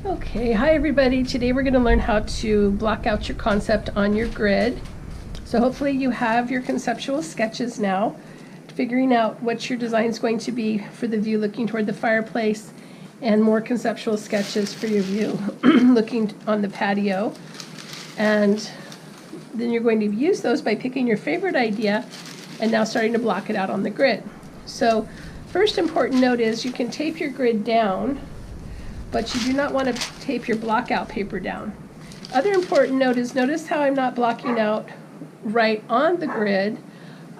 Okay, hi everybody. Today we're going to learn how to block out your concept on your grid. So hopefully you have your conceptual sketches now, figuring out what your design is going to be for the view looking toward the fireplace, and more conceptual sketches for your view looking on the patio. And then you're going to use those by picking your favorite idea and now starting to block it out on the grid. So first important note is you can tape your grid down, but you do not want to tape your block out paper down. Other important note is notice how I'm not blocking out right on the grid.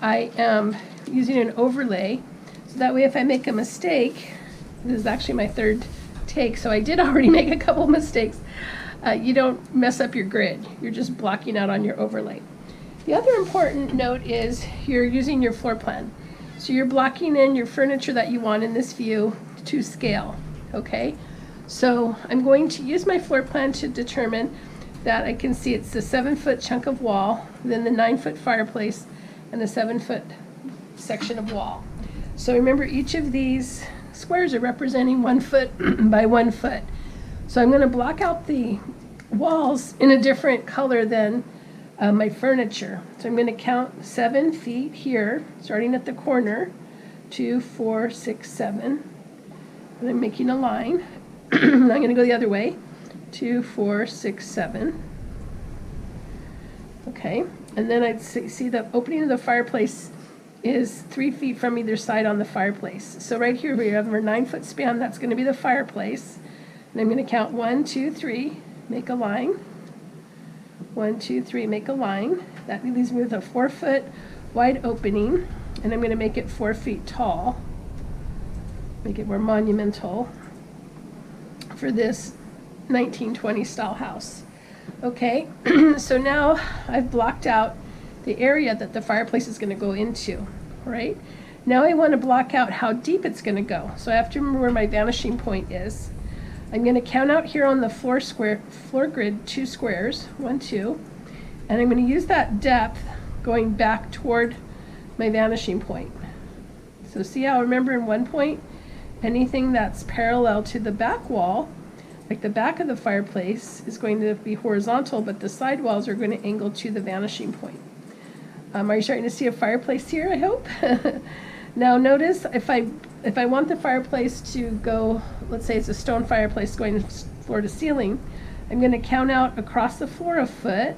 I am using an overlay, so that way if I make a mistake, this is actually my third take, so I did already make a couple mistakes, you don't mess up your grid. You're just blocking out on your overlay. The other important note is you're using your floor plan. So you're blocking in your furniture that you want in this view to scale, okay? So I'm going to use my floor plan to determine that I can see it's the 7-foot chunk of wall, then the 9-foot fireplace, and the 7-foot section of wall. So remember, each of these squares are representing 1 foot by 1 foot. So I'm going to block out the walls in a different color than my furniture. So I'm going to count 7 feet here, starting at the corner, 2, 4, 6, 7, and I'm making a line. I'm going to go the other way, 2, 4, 6, 7. Okay, and then I see the opening of the fireplace is 3 feet from either side on the fireplace. So right here we have our 9-foot span, that's going to be the fireplace. And I'm going to count 1, 2, 3, make a line. 1, 2, 3, make a line. That leaves me with a 4-foot wide opening, and I'm going to make it 4 feet tall. Make it more monumental for this 1920 style house. Okay, so now I've blocked out the area that the fireplace is going to go into, right? Now I want to block out how deep it's going to go. So I have to remember where my vanishing point is. I'm going to count out here on the floor grid 2 squares, 1, 2, and I'm going to use that depth going back toward my vanishing point. So see how, remember, in one point, anything that's parallel to the back wall, like the back of the fireplace, is going to be horizontal, but the side walls are going to angle to the vanishing point. Are you starting to see a fireplace here, I hope? Now notice, if I want the fireplace to go, let's say it's a stone fireplace going floor to ceiling, I'm going to count out across the floor a foot,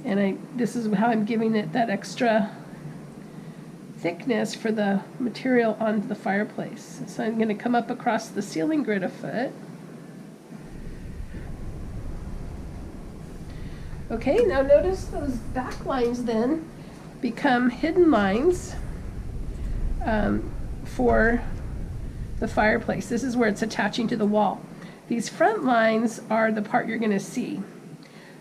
and this is how I'm giving it that extra thickness for the material on the fireplace. So I'm going to come up across the ceiling grid a foot. Okay, now notice those back lines then become hidden lines for the fireplace. This is where it's attaching to the wall. These front lines are the part you're going to see.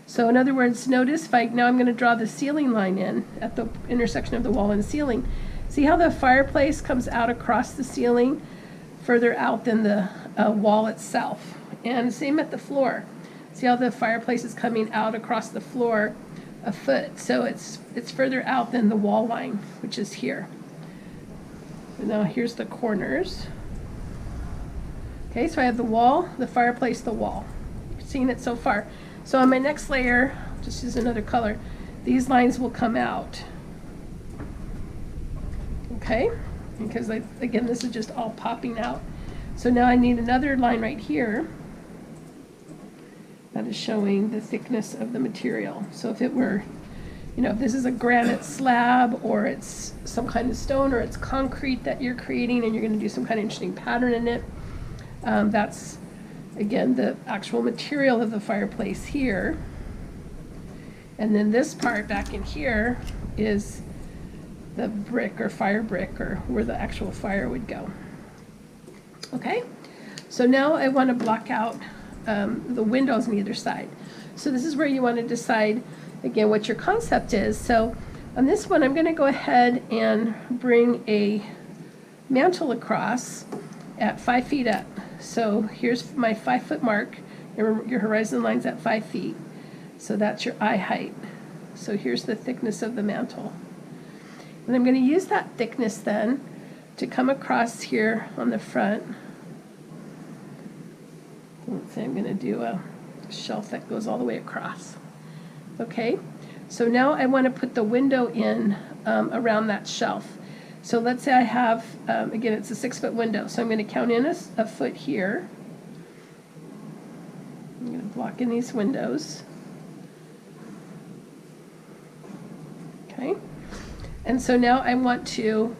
So in other words, notice now I'm going to draw the ceiling line in at the intersection of the wall and ceiling. See how the fireplace comes out across the ceiling further out than the wall itself. And same at the floor. See how the fireplace is coming out across the floor a foot. So it's further out than the wall line, which is here. And now here's the corners. Okay, so I have the wall, the fireplace, the wall. You've seen it so far. So on my next layer, just use another color, these lines will come out. Okay, because again, this is just all popping out. So now I need another line right here that is showing the thickness of the material. So if it were, if this is a granite slab, or it's some kind of stone, or it's concrete that you're creating and you're going to do some kind of interesting pattern in it, that's, again, the actual material of the fireplace here. And then this part back in here is the brick or fire brick, or where the actual fire would go. Okay, so now I want to block out the windows on either side. So this is where you want to decide, again, what your concept is. So on this one, I'm going to go ahead and bring a mantle across at 5 feet up. So here's my 5-foot mark. Your horizon line's at 5 feet. So that's your eye height. So here's the thickness of the mantle. And I'm going to use that thickness then to come across here on the front Let's say I'm going to do a shelf that goes all the way across. Okay, so now I want to put the window in around that shelf. So let's say I have, again, it's a 6-foot window, so I'm going to count in a foot here. I'm going to block in these windows. Okay, and so now I want to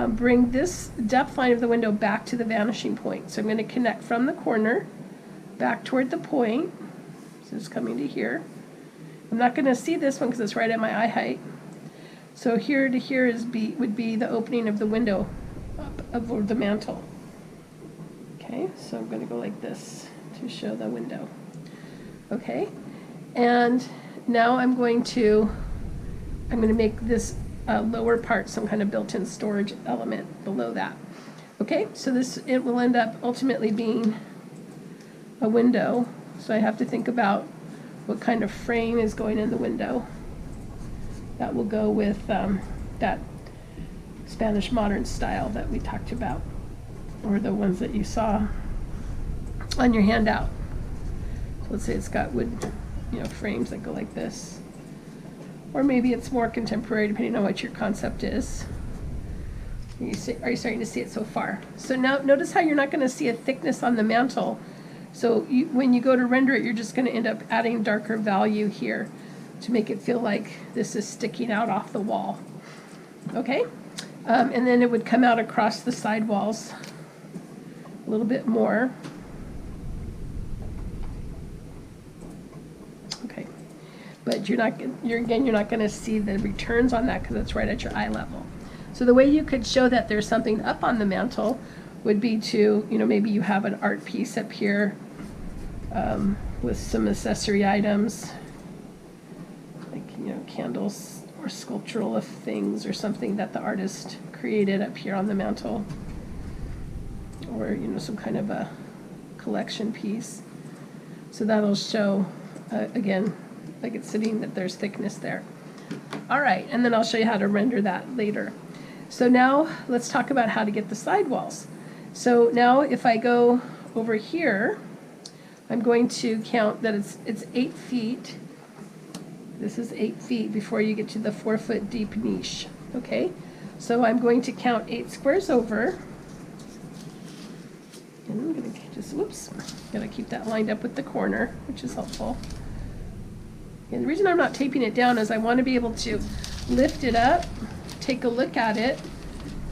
bring this depth line of the window back to the vanishing point. So I'm going to connect from the corner back toward the point. So it's coming to here. I'm not going to see this one because it's right at my eye height. So here to here would be the opening of the window up over the mantle. Okay, so I'm going to go like this to show the window. Okay, and now I'm going to make this lower part some kind of built-in storage element below that. Okay, so it will end up ultimately being a window. So I have to think about what kind of frame is going in the window. That will go with that Spanish modern style that we talked about, or the ones that you saw on your handout. So let's say it's got wood, frames that go like this. Or maybe it's more contemporary, depending on what your concept is. Are you starting to see it so far? So now notice how you're not going to see a thickness on the mantle. So when you go to render it, you're just going to end up adding darker value here to make it feel like this is sticking out off the wall. Okay? And then it would come out across the side walls a little bit more. Okay. But you're not going to see the returns on that because it's right at your eye level. So the way you could show that there's something up on the mantle would be to, maybe you have an art piece up here with some accessory items, like, candles or sculptural things or something that the artist created up here on the mantle, or, some kind of a collection piece. So that'll show, again, like it's sitting, that there's thickness there. All right, and then I'll show you how to render that later. So now let's talk about how to get the sidewalls. So now if I go over here, I'm going to count that it's 8 feet. This is 8 feet before you get to the 4-foot deep niche. Okay, so I'm going to count 8 squares over. And I'm going to gotta keep that lined up with the corner, which is helpful. And the reason I'm not taping it down is I want to be able to lift it up, take a look at it,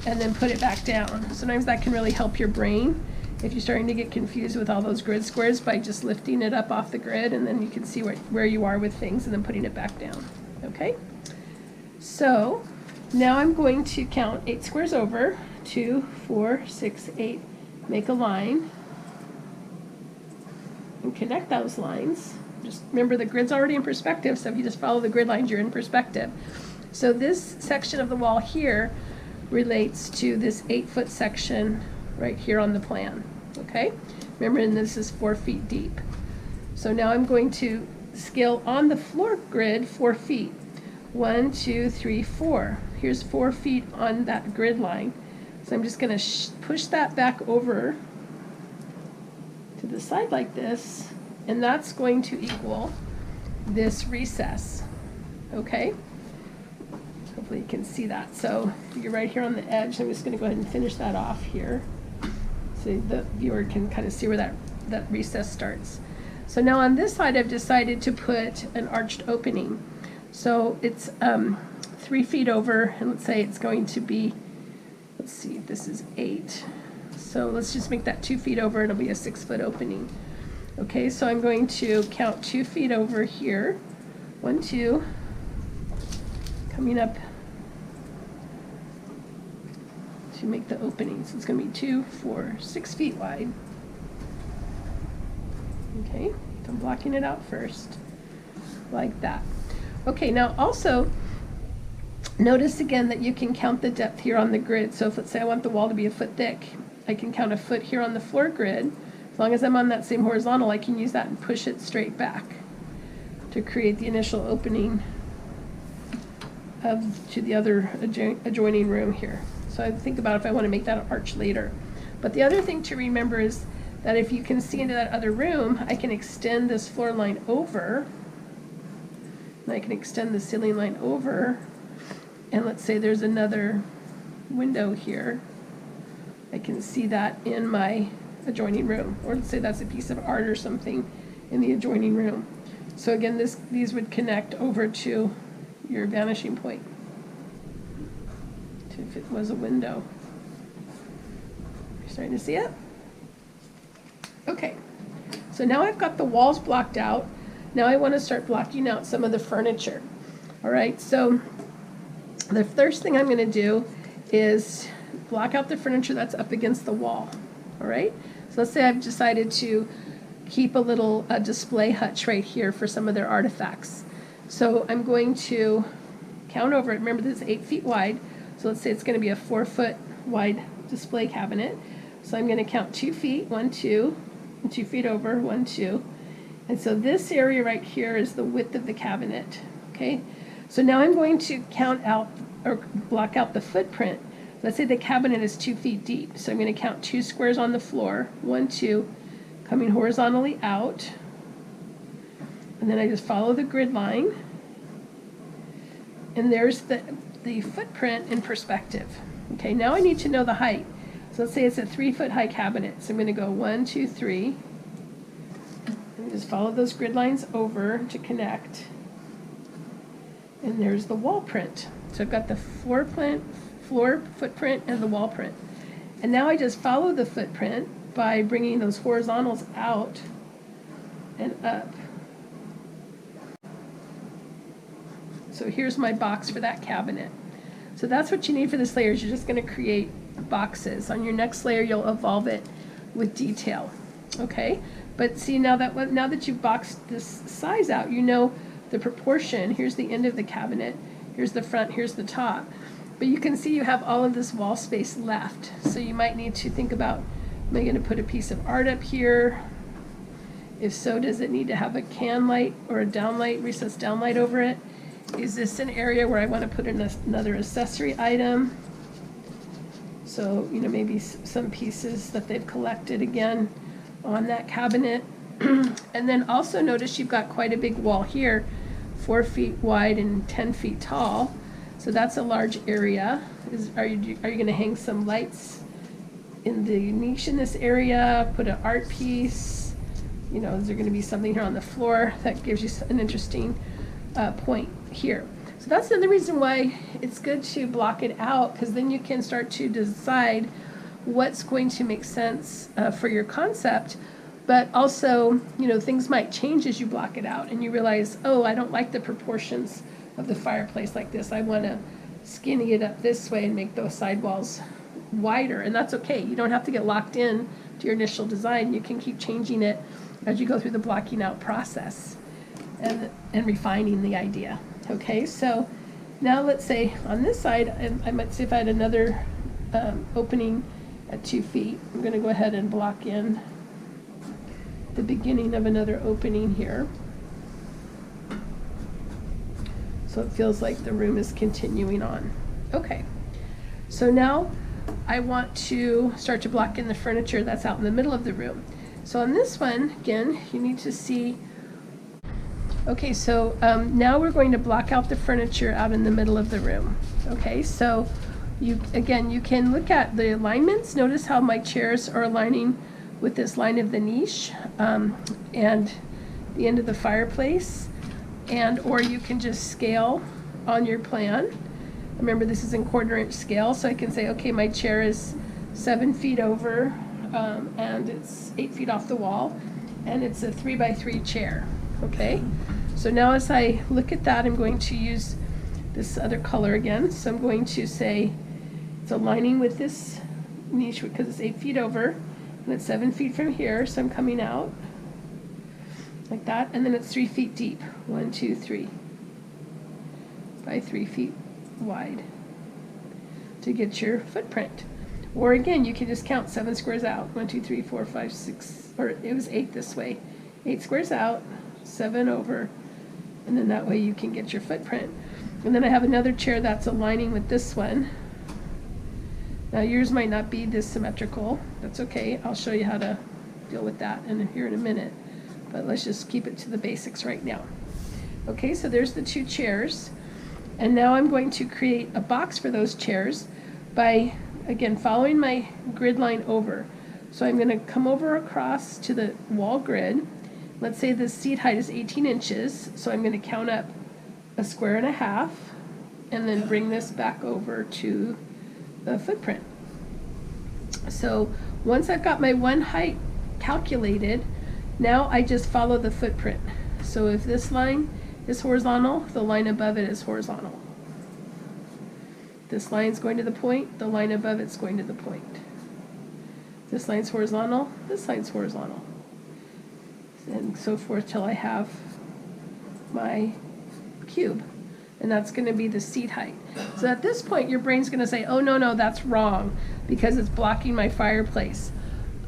and then put it back down. Sometimes that can really help your brain if you're starting to get confused with all those grid squares, by just lifting it up off the grid, and then you can see where you are with things and then putting it back down. Okay? So now I'm going to count 8 squares over, 2, 4, 6, 8, make a line, and connect those lines. Just remember the grid's already in perspective, so if you just follow the grid lines, you're in perspective. So this section of the wall here relates to this 8-foot section right here on the plan. Okay? Remember, and this is 4 feet deep. So now I'm going to scale on the floor grid 4 feet. 1, 2, 3, 4. Here's 4 feet on that grid line. So I'm just going to push that back over to the side like this, and that's going to equal this recess. Okay? Hopefully you can see that. So you're right here on the edge. I'm just going to go ahead and finish that off here so the viewer can kind of see where that recess starts. So now on this side, I've decided to put an arched opening. So it's 3 feet over, and let's say it's going to be, let's see, this is 8. So let's just make that 2 feet over, and it'll be a 6-foot opening. Okay, so I'm going to count 2 feet over here. 1, 2, coming up to make the opening. So it's going to be 2, 4, 6 feet wide. Okay, so I'm blocking it out first, like that. Okay, now also notice again that you can count the depth here on the grid. So if, let's say I want the wall to be a foot thick, I can count a foot here on the floor grid. As long as I'm on that same horizontal, I can use that and push it straight back to create the initial opening to the other adjoining room here. So I think about if I want to make that an arch later. But the other thing to remember is that if you can see into that other room, I can extend this floor line over, and I can extend the ceiling line over, and let's say there's another window here. I can see that in my adjoining room, or let's say that's a piece of art or something in the adjoining room. So again, these would connect over to your vanishing point, if it was a window. You're starting to see it? Okay, so now I've got the walls blocked out. Now I want to start blocking out some of the furniture. All right, so the first thing I'm going to do is block out the furniture that's up against the wall. All right, so let's say I've decided to keep a little display hutch right here for some of their artifacts. So I'm going to count over it. Remember, this is 8 feet wide, so let's say it's going to be a 4 foot wide display cabinet. So I'm going to count 2 feet, 1, 2, and 2 feet over, 1, 2. And so this area right here is the width of the cabinet. Okay, so now I'm going to count out or block out the footprint. Let's say the cabinet is 2 feet deep, so I'm going to count 2 squares on the floor, 1, 2, coming horizontally out, and then I just follow the grid line, and there's the footprint in perspective. Okay, now I need to know the height. So let's say it's a 3 foot high cabinet, so I'm going to go 1, 2, 3, and just follow those grid lines over to connect, and there's the wall print. So I've got the floor footprint and the wall print, and now I just follow the footprint by bringing those horizontals out and up. So here's my box for that cabinet. So that's what you need for this layer, is you're just going to create boxes. On your next layer, you'll evolve it with detail. Okay, but see, now that you've boxed this size out, you know the proportion. Here's the end of the cabinet, here's the front, here's the top. But you can see you have all of this wall space left. So you might need to think about, am I going to put a piece of art up here? If so, does it need to have a can light or a downlight, recessed downlight over it? Is this an area where I want to put in another accessory item? So, you know, maybe some pieces that they've collected again on that cabinet. And then also notice you've got quite a big wall here, 4 feet wide and 10 feet tall. So that's a large area. Are you going to hang some lights in the niche in this area, put an art piece? You know, is there going to be something here on the floor that gives you an interesting point here? So that's another reason why it's good to block it out, because then you can start to decide what's going to make sense for your concept. But also, you know, things might change as you block it out and you realize, oh, I don't like the proportions of the fireplace like this. I want to skinny it up this way and make those sidewalls wider, and that's okay. You don't have to get locked in to your initial design. You can keep changing it as you go through the blocking out process and refining the idea. Okay, so now let's say on this side, I might say if I had another opening at 2 feet, I'm going to go ahead and block in the beginning of another opening here. So it feels like the room is continuing on. Okay, so now I want to start to block in the furniture that's out in the middle of the room. So on this one, again, you need to see, okay, so now we're going to block out the furniture out in the middle of the room. Okay, so you can look at the alignments. Notice how my chairs are aligning with this line of the niche and the end of the fireplace. Or you can just scale on your plan. Remember, this is in 1/4 inch scale, so I can say, okay, my chair is 7 feet over and it's 8 feet off the wall, and it's a 3 by 3 chair. Okay, so now as I look at that, I'm going to use this other color again. So I'm going to say it's aligning with this niche because it's 8 feet over and it's 7 feet from here, so I'm coming out like that, and then it's 3 feet deep. 1, 2, 3 by 3 feet wide to get your footprint. Or again, you can just count 7 squares out. 1, 2, 3, 4, 5, 6, or it was 8 this way. 8 squares out, 7 over, and then that way you can get your footprint. And then I have another chair that's aligning with this one. Now yours might not be this symmetrical. That's okay. I'll show you how to deal with that here in a minute, but let's just keep it to the basics right now. Okay, so there's the 2 chairs, and now I'm going to create a box for those chairs by, again, following my grid line over. So I'm going to come over across to the wall grid. Let's say the seat height is 18 inches, so I'm going to count up 1.5 squares, and then bring this back over to the footprint. So once I've got my one height calculated, now I just follow the footprint. So if this line is horizontal, the line above it is horizontal. This line's going to the point, the line above it's going to the point. This line's horizontal, this line's horizontal. And so forth till I have my cube. And that's going to be the seat height. So at this point, your brain's going to say, oh, no, that's wrong because it's blocking my fireplace.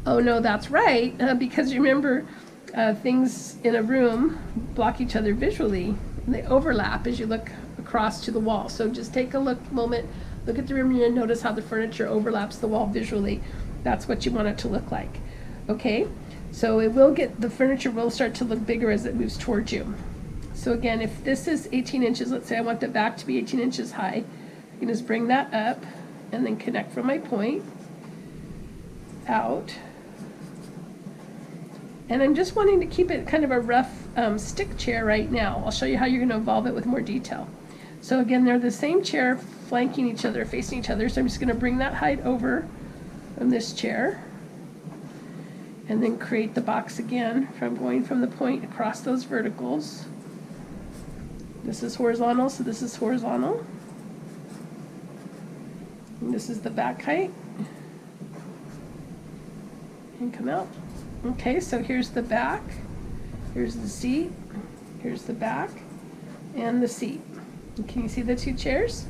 Oh, no, that's right, because remember, things in a room block each other visually, and they overlap as you look across to the wall. So just take a moment, look at the room, and notice how the furniture overlaps the wall visually. That's what you want it to look like. Okay? So the furniture will start to look bigger as it moves towards you. So again, if this is 18 inches, let's say I want the back to be 18 inches high, I can just bring that up and then connect from my point out. And I'm just wanting to keep it kind of a rough stick chair right now. I'll show you how you're going to evolve it with more detail. So again, they're the same chair flanking each other, facing each other. So I'm just going to bring that height over from this chair and then create the box again from going from the point across those verticals. This is horizontal, so this is horizontal. And this is the back height. And come out. Okay, so here's the back, here's the seat, here's the back, and the seat. And can you see the 2 chairs?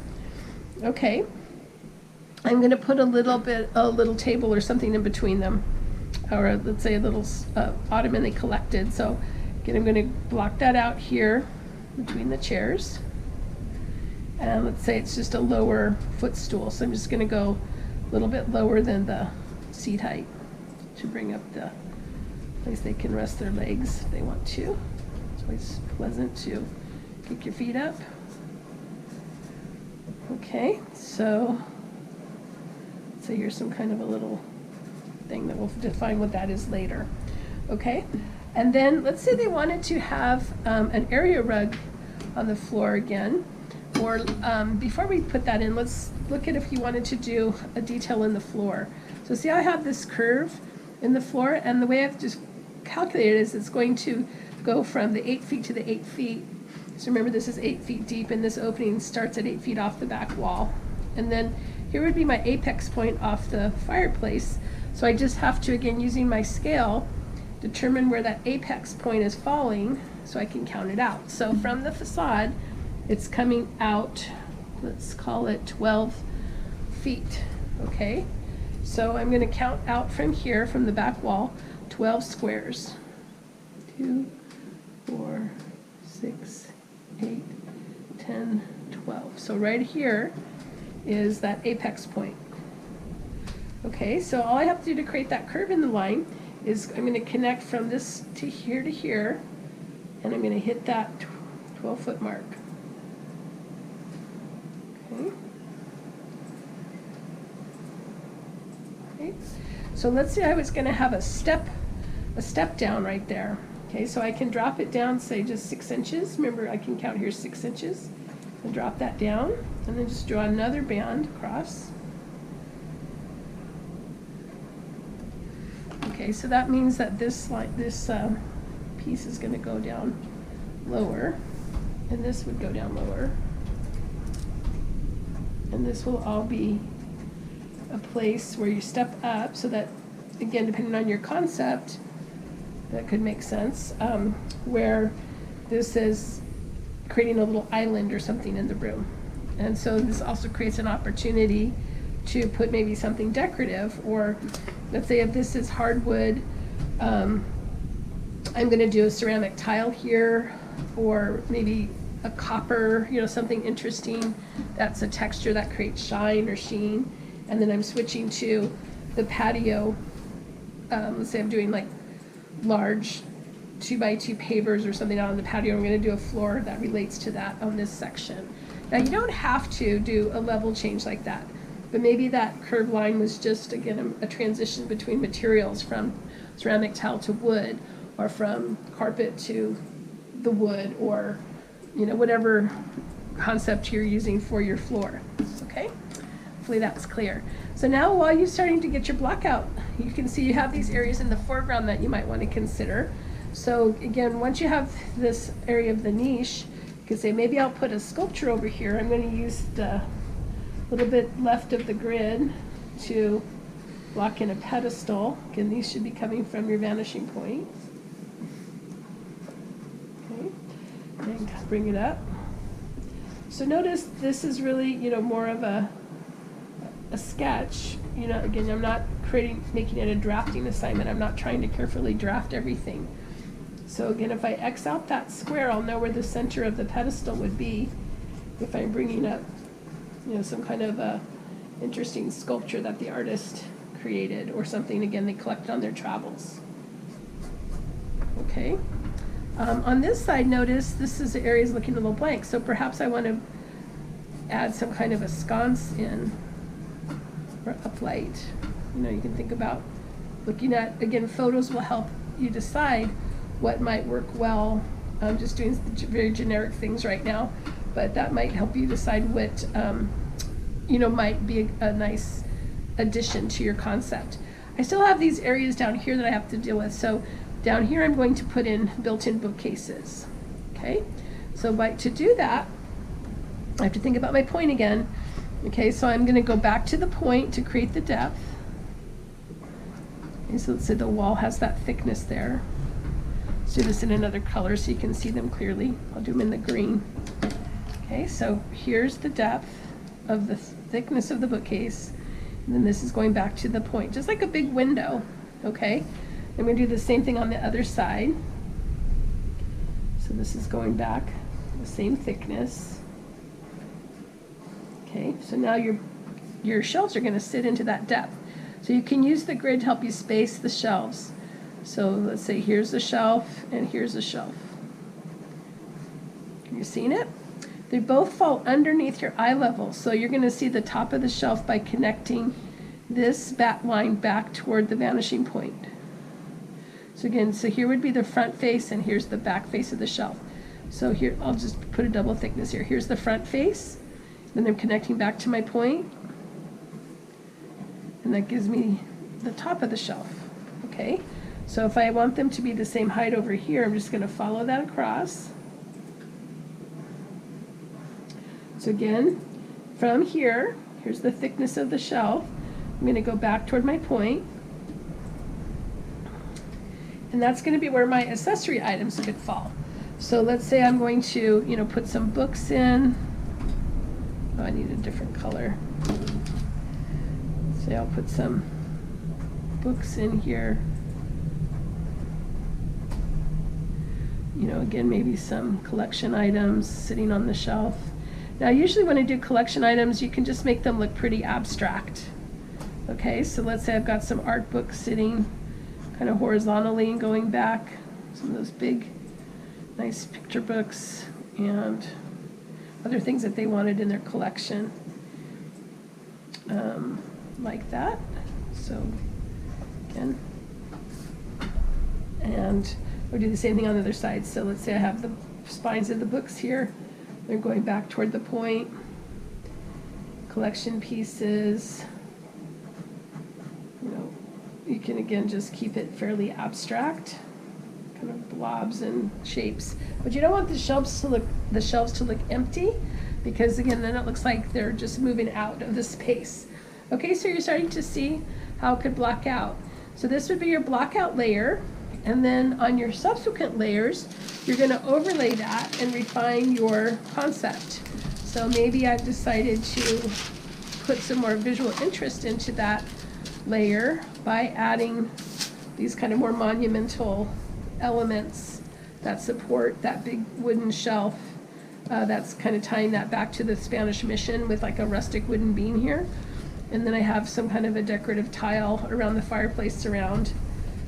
Okay. I'm going to put a little table or something in between them, or let's say a little ottoman they collected. So again, I'm going to block that out here between the chairs. And let's say it's just a lower footstool. So I'm just going to go a little bit lower than the seat height to bring up the place they can rest their legs if they want to. It's always pleasant to kick your feet up. Okay, so here's some kind of a little thing that we'll define what that is later. Okay, and then let's say they wanted to have an area rug on the floor again. Or before we put that in, let's look at if you wanted to do a detail in the floor. So see, I have this curve in the floor, and the way I've just calculated is it's going to go from the 8 feet to the 8 feet. So remember, this is 8 feet deep, and this opening starts at 8 feet off the back wall. And then here would be my apex point off the fireplace. So I just have to, again, using my scale, determine where that apex point is falling so I can count it out. So from the facade, it's coming out, let's call it 12 feet, okay? So I'm going to count out from here, from the back wall, 12 squares. 2, 4, 6, 8, 10, 12. So right here is that apex point. Okay, so all I have to do to create that curve in the line is I'm going to connect from this to here, and I'm going to hit that 12-foot mark. Okay. So let's say I was going to have a step down right there. Okay, so I can drop it down, say just 6 inches. Remember, I can count here 6 inches, and drop that down, and then just draw another band across. Okay, so that means that this piece is going to go down lower, and this would go down lower. And this will all be a place where you step up, so that, again, depending on your concept, that could make sense, where this is creating a little island or something in the room. And so this also creates an opportunity to put maybe something decorative, or let's say if this is hardwood, I'm going to do a ceramic tile here, or maybe a copper, something interesting that's a texture that creates shine or sheen. And then I'm switching to the patio let's say I'm doing like large 2x2 pavers or something out on the patio, I'm going to do a floor that relates to that on this section. Now you don't have to do a level change like that, but maybe that curved line was just, again, a transition between materials from ceramic tile to wood, or from carpet to the wood, or, you know, whatever concept you're using for your floor. Okay? Hopefully that's clear. So now while you're starting to get your block out, you can see you have these areas in the foreground that you might want to consider. So again, once you have this area of the niche, you can say, maybe I'll put a sculpture over here. I'm going to use the little bit left of the grid to block in a pedestal. Again, these should be coming from your vanishing point. Okay, and bring it up. So notice this is really, you know, more of a sketch. You know, again, I'm not making it a drafting assignment. I'm not trying to carefully draft everything. So again, if I X out that square, I'll know where the center of the pedestal would be if I'm bringing up, you know, some kind of a interesting sculpture that the artist created, or something, again, they collect on their travels. Okay. On this side, notice this is the areas looking a little blank, so perhaps I want to add some kind of a sconce in, or uplight. You know, you can think about looking at, again, photos will help you decide what might work well. I'm just doing very generic things right now, but that might help you decide what, you know, might be a nice addition to your concept. I still have these areas down here that I have to deal with. So down here I'm going to put in built-in bookcases. Okay, so to do that, I have to think about my point again. Okay, so I'm going to go back to the point to create the depth. Okay, so let's say the wall has that thickness there. Let's do this in another color so you can see them clearly. I'll do them in the green. Okay, so here's the depth of the thickness of the bookcase. And then this is going back to the point, just like a big window. Okay, I'm going to do the same thing on the other side. So this is going back the same thickness. Okay, so now your shelves are going to sit into that depth. So you can use the grid to help you space the shelves. So let's say here's the shelf and here's the shelf. Have you seen it? They both fall underneath your eye level. So you're going to see the top of the shelf by connecting this back line back toward the vanishing point. So again, so here would be the front face and here's the back face of the shelf. So here, I'll just put a double thickness here. Here's the front face, then I'm connecting back to my point, and that gives me the top of the shelf. Okay, so if I want them to be the same height over here, I'm just going to follow that across. So again, from here, here's the thickness of the shelf. I'm going to go back toward my point. And that's going to be where my accessory items could fall. So let's say I'm going to, you know, put some books in. Oh, I need a different color. Say I'll put some books in here. You know, again, maybe some collection items sitting on the shelf. Now, usually when I do collection items, you can just make them look pretty abstract. Okay, so let's say I've got some art books sitting kind of horizontally and going back. Some of those big, nice picture books and other things that they wanted in their collection. Like that. So, again. And we'll do the same thing on the other side. So let's say I have the spines of the books here. They're going back toward the point. Collection pieces. You know, you can again just keep it fairly abstract, kind of blobs and shapes. But you don't want the shelves to look empty, because again, then it looks like they're just moving out of the space. Okay, so you're starting to see how it could block out. So this would be your block out layer. And then on your subsequent layers, you're going to overlay that and refine your concept. So maybe I've decided to put some more visual interest into that layer by adding these kind of more monumental elements that support that big wooden shelf. That's kind of tying that back to the Spanish mission with like a rustic wooden beam here. And then I have some kind of a decorative tile around the fireplace surround.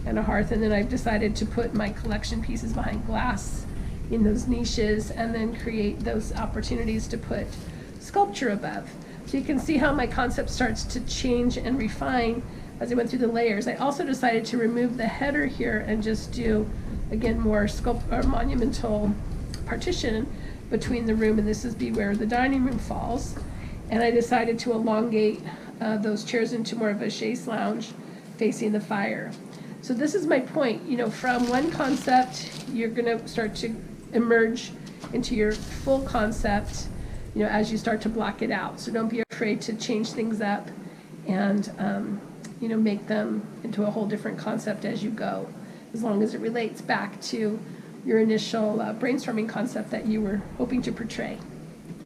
and a hearth, and then I've decided to put my collection pieces behind glass in those niches, and then create those opportunities to put sculpture above. So you can see how my concept starts to change and refine as I went through the layers. I also decided to remove the header here and just do, again, more monumental partition between the room, and this is where the dining room falls. And I decided to elongate those chairs into more of a chaise lounge facing the fire. So this is my point. You know, from one concept, you're going to start to emerge into your full concept, you know, as you start to block it out. So don't be afraid to change things up and, you know, make them into a whole different concept as you go, as long as it relates back to your initial brainstorming concept that you were hoping to portray.